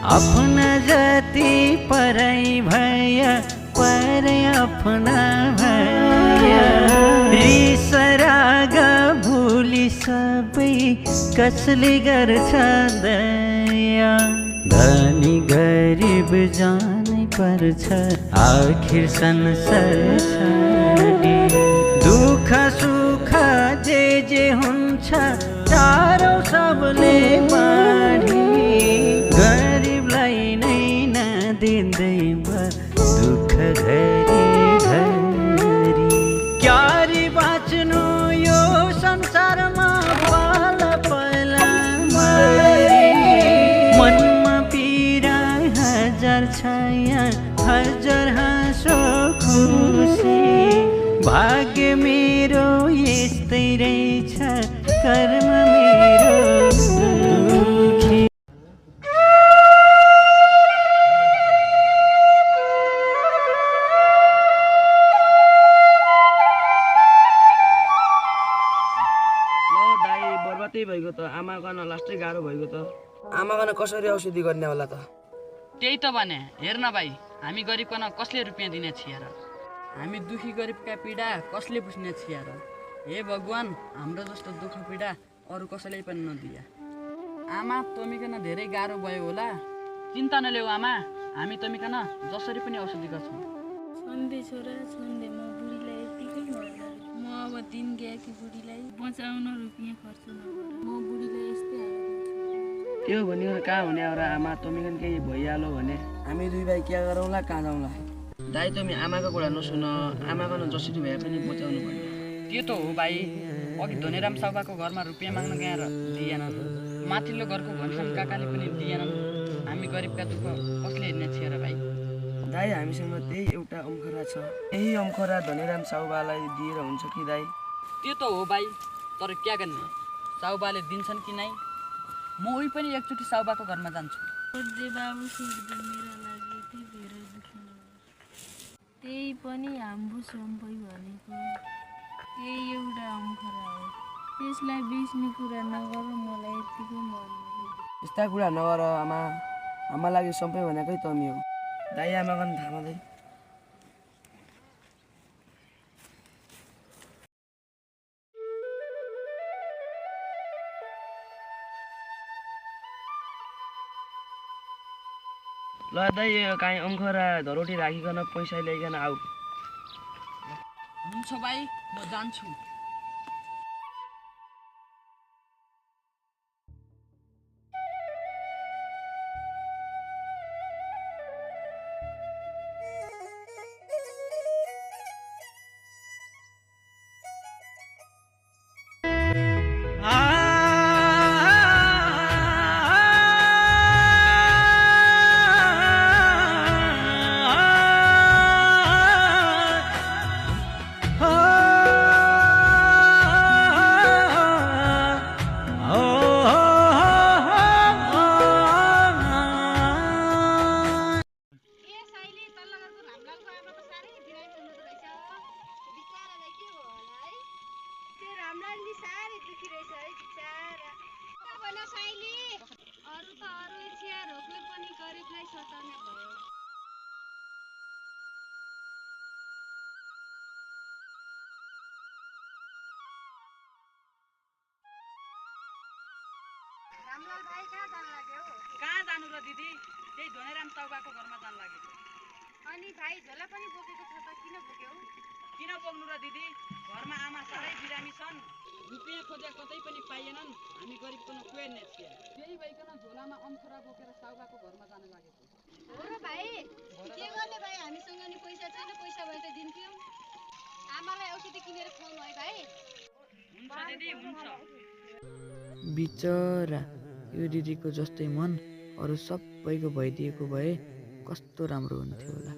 अपना जति पराई भय परे अपना भय रिस राग भुली सबै कसले गर्छ दया धनी गरिब जानै पर्छ आखिर संसार छाडी दुःख सुख जे हुन्छ टाढो सबले बाँडी गरिबलाई नै नदिँदै दुःख घरी घरी क्यारी बाँच्नु यो संसारमा पाल पहिला मनमा पीडा हजार छाया हजार हाँसो खुसी भाग्य मेरो यस्तै रहेछ कर्म मेरो दुखी। बर्बादै भएको त आमा गर्न लास्टै गाह्रो भएको त आमा गर्न कसरी औषधि गर्ने होला त त्यही त भने हेर्न भाइ हामी गरिबकन कसले रुपियाँ दिने छिया र हामी दुखी गरिबका पीडा कसले बुझ्ने छिया र हे भगवान हाम्रो जस्तो दुःख पीडा अरू कसैले पनि नदिया। आमा तमिकन धेरै गाह्रो भयो होला चिन्ता नलेऊ आमा हामी तमिकन जसरी पनि औषधि गर्छौँ। छन्दे छोरा छन्दे म बुढीलाई यतिकै मर्दा म अब दिन गएकी बुढीलाई बचाउन रुपियाँ खर्च नगर म बुढीलाई यस्तै हाल्छु। त्यो भनेको कहाँ हुने एउटा आमा तमिकन केही भइहाल्यो भने हामी दुई भाइ क्या गरौँला कहाँ जाउँला। दाइ तमी आमाको कुरा नसुन आमाको जसरी भए पनि बचाउनु पर्यो। त्यो त हो भाइ अघि धनेराम साउबाको घरमा रुपियाँ माग्न गएर दिएनन् माथिल्लो घरको घनश्याम काकाले पनि दिएनन् हामी गरिबका दुःख कसले हेर्ने छिया र भाइ। दाइ हामीसँग त्यही एउटा अम्खरा छ यही अम्खरा धनेराम साउबालाई दिएर हुन्छ कि दाइ? त्यो त हो भाइ तर क्या गर्ने साउबाले दिन्छन् कि नै म उही पनि एकचोटि साउबाको घरमा जान्छु। सोध्दै बाबु सोध्दै मेरा लागि यति धेरै दुःख त्यही पनि हाम्रो सम्पै भनेको त्यही एउटा अम्खरा हो त्यसलाई बेच्ने कुरा नगर मलाई यतिको मन यस्ता कुरा नगर आमा आमा लागि सम्पै भनेकै तमी हो। दाइ आमाको थाहा मात्रै ल दाइ काहीँ अम्खरा धरोटी राखिकन पैसा ल्याइकन आऊ। हुन्छ भाइ म जान्छु। कहाँ जानु र दिदी त्यही धनेराम साउबाको घरमा जान लागेको। अनि भाइ झोला पनि बोकेको छ त किन बोक्यौ? किन बोक्नु र दिदी घरमा आमा साह्रै बिरामी छन् रुपियाँ खोजे कतै पनि पाइएनन् हामी गरिबकन कुहेर्ने छिया त्यही भइकन झोलामा अम्खरा बोकेर साउबाको घरमा जान लागेको। हो र भाइ के गर्ने भाइ हामीसँग नि पैसा छैन पैसा भए त दिन्थ्यौँ। आमालाई औषधि किनेर खुवाउनु है भाइ। हुन्छ दिदी हुन्छ। बिचरा यो दिदीको जस्तै मन अरू सबैको भइदिएको भए कस्तो राम्रो हुन्थ्यो होला।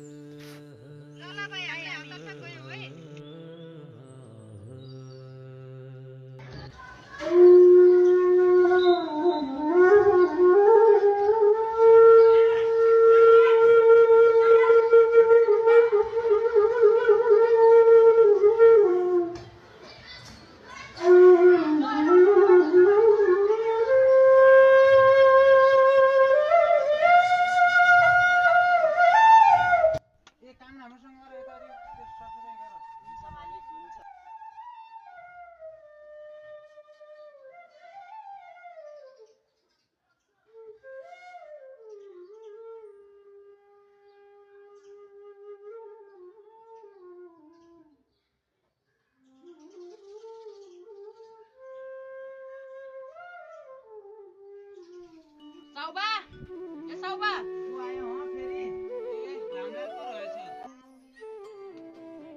साउबा ए साउबा आयो फेरि रामलाल पो रहेछ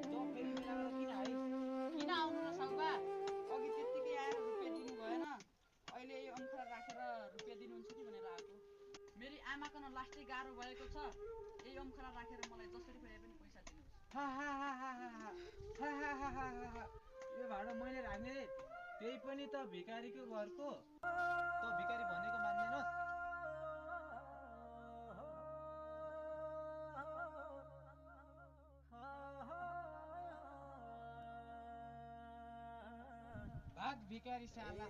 तो फेरि मिलाएर किन आइस किन आउनु र साउबा अघि त्यतिकै आएर रुपियाँ दिनु भएन अहिले यो अङ्खरा राखेर रुपियाँ दिनुहुन्छ कि भनेर आएको मेरी आमाको न लास्टै गाह्रो भएको छ यही अङ्खरा राखेर मलाई जसरी भए पनि पैसा दिनुहोस् यो भाडा मैले राख्ने रे त्यही पनि त भिखारीको घरको त भिखारी भनेको मान्दैनस् भाग भिखारी साला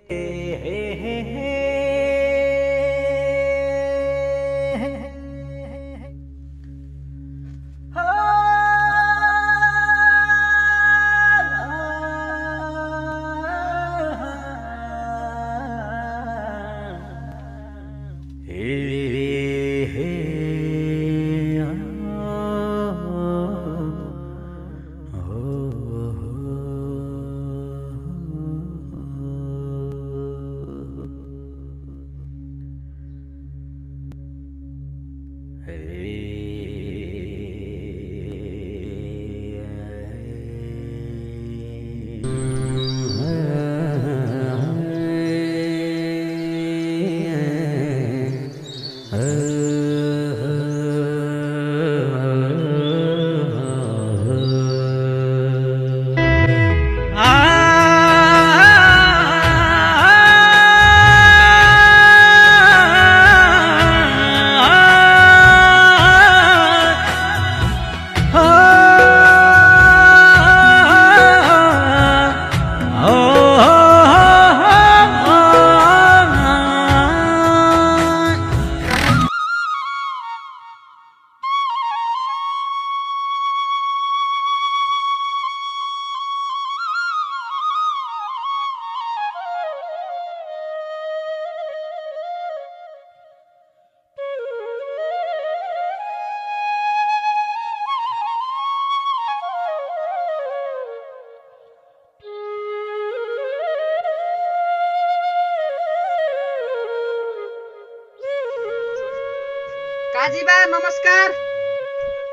काजीबा नमस्कार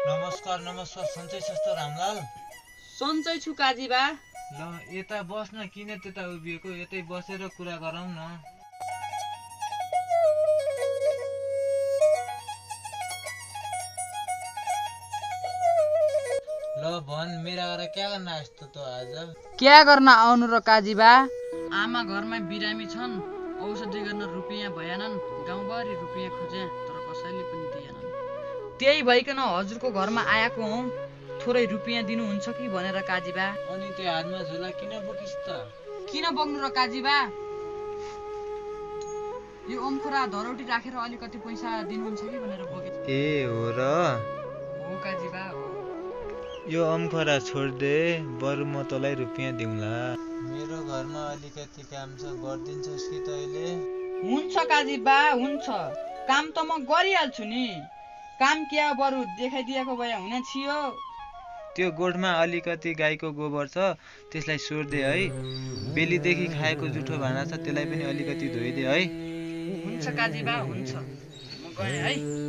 नमस्कार नमस्कार सन्चै छस् त रामलाल सन्चै छु काजीबा ल यता बस्न किन त्यता उभिएको यतै बसेर कुरा गरौँ न ल भन मेरा घर क्या गर्न आस्तो त आज क्या गर्न आउनु र काजीबा आमा घरमा बिरामी छन् औषधि गर्न रुपियाँ भएनन् गाउँभरि रुपियाँ खोजे तर कसैले पनि दिएनन् त्यही भइकन हजुरको घरमा आएको हौ थोरै रुपियाँ दिनुहुन्छ कि भनेर काजीबा अनि त्यो हातमा झोला किन बोकिस् त किन बोक्नु र काजीबा यो ओमखुरा धरौटी राखेर अलिकति पैसा दिनुहुन्छ कि भनेर बोके ए हो र हो काजीबा हो यो अम्खरा छोड्दे बरु म तँलाई रुपियाँ दिउँला मेरो घरमा अलिकति काम छ गरिदिन्छस् कि तैँले हुन्छ काजीबा हुन्छ काम त म गरिहाल्छु नि काम क्या बरु देखाइदिएको भए हुने थियो त्यो गोठमा अलिकति गाईको गोबर छ त्यसलाई सोर्दे है बेलीदेखि खाएको जुठो भाँडा छ त्यसलाई पनि अलिकति धोइदे है हुन्छ काजीबा हुन्छ म गएँ है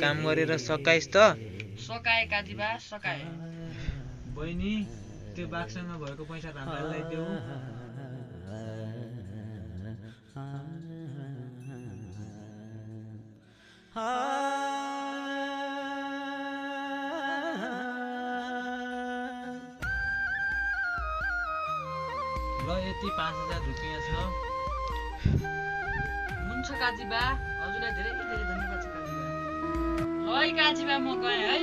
काम गरेर सकाइस् त? सकाए काजीबा सकाए। बहिनी त्यो बाघसँग भएको पैसा हामीलाई देऊ। ल यति 5000 रुपियाँ छ। हुन्छ काजीबा, हजुरलाई धेरै धेरै धन्यवाद छ काजीबा। ल है काजीबा म गएँ है।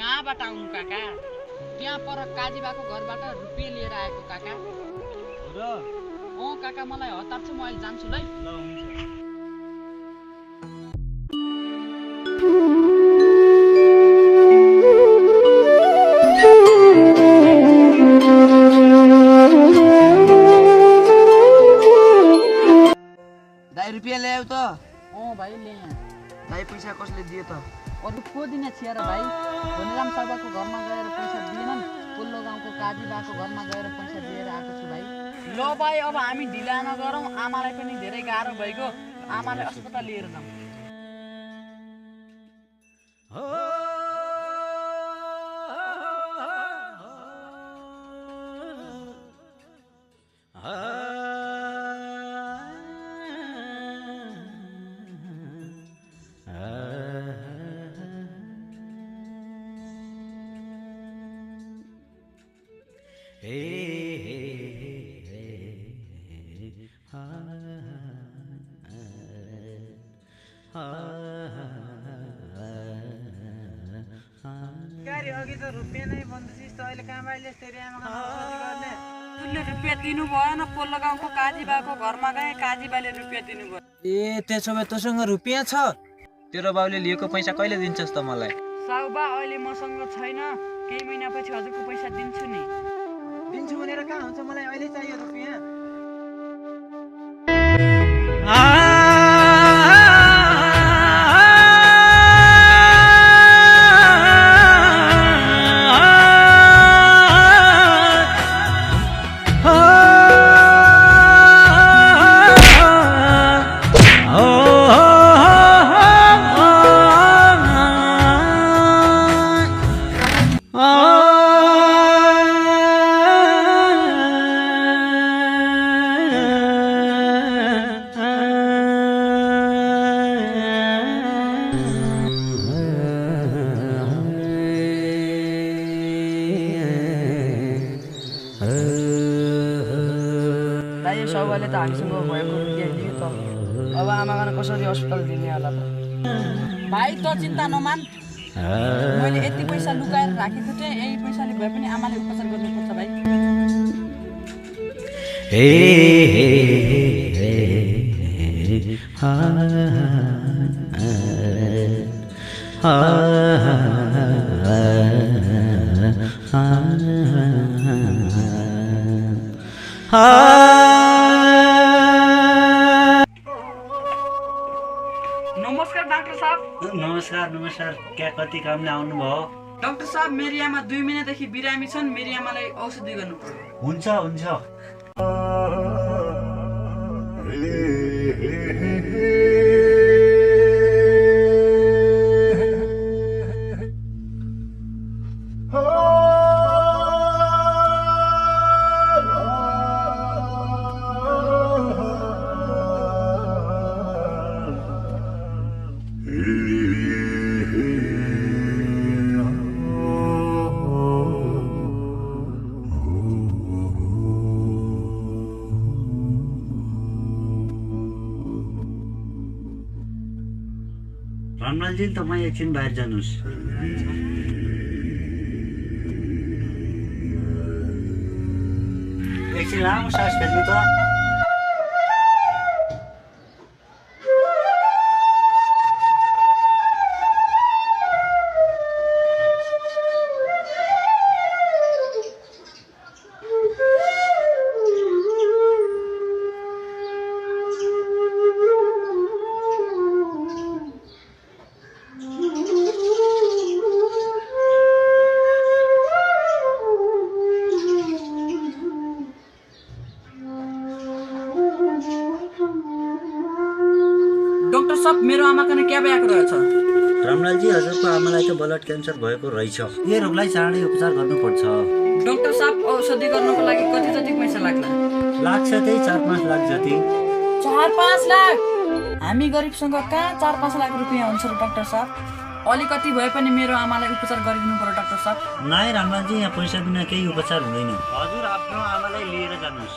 कहाँबाट आउनु काका? त्यहाँ पर काजीबाको घरबाट रुपियाँ लिएर आएको काका। र काका मलाई हतार छ, म अहिले जान्छु ल। दाइ रुपियाँ ल्याऊ त? भाइ ल्याएँ। दाइ पैसा कसले दियो त? अरू को दिने छिया र भाइ? धनीराम साबाको घरमा गएर पैसा दिएनन्, पल्लो गाउँको काजीबाको घरमा गएर पैसा दिएर आएको छु भाइ। ल भाइ, अब हामी ढिला नगरौँ, आमालाई पनि धेरै गाह्रो भइगयो, आमालाई अस्पताल लिएर जाउँ। अघि त रुपियाँ नै भन्दैछिस् त, अहिले कहाँबाट ल्यास् तेरी आमाको औषधि गर्ने? उसले रुपियाँ दिनु भएन, पल्लो गाउँको काजीबाको घरमा गए, काजीबाले रुपियाँ दिनुभयो। ए त्यसो भए तँसँग रुपियाँ छ? तेरो बाउले लिएको पैसा कहिले दिन्छस् त मलाई? साउबा अहिले मसँग छैन, केही महिनापछि हजुरको पैसा दिन्छु नि। दिन्छु भनेर कहाँ हुन्छ, मलाई अहिले चाहियो रुपियाँ। साउबाले त हामीसँग भएको रुपियाँ दियो त, अब आमालाई कसरी अस्पताल दिने होला त? भाइ त चिन्ता नमान, मैले यति पैसा लुकाएर राखेको थिएँ, यही पैसाले भए पनि आमाले उपचार गर्नुपर्छ भाइ। नमस्कार डाक्टर साहब। नमस्कार नमस्कार। क्या कति कामले आउनुभयो? डाक्टर साहब मेरी आमा 2 महिनादेखि बिरामी छन्, मेरी आमालाई औषधि गर्नु पर्यो। हुन्छ हुन्छ। रमलालजी तपाईँ एकछिन बाहिर जानुहोस्। एकछिन लामो सास फेर्नु त। डाक्टर साहब मेरो आमाको नै क्या भएको रहेछ? रमलालजी हजुरको आमालाई त ब्लड क्यान्सर भएको रहेछ। यो रोगलाई चाँडै उपचार गर्नुपर्छ। डाक्टर साहब औषधि गर्नुको लागि कति जति पैसा लाग्ला? लाग्छ त्यही 4-5 लाख जति। 4-5 लाख? हामी गरिबसँग कहाँ 4-5 लाख रुपियाँ हुन्छ र डाक्टर साहब? अलिकति भए पनि मेरो आमालाई उपचार गरिदिनु पर्यो डाक्टर साहब। नाइ रमलालजी, यहाँ पैसा बिना केही उपचार हुँदैन। हजुर आफ्नो आमालाई लिएर जानुहोस्।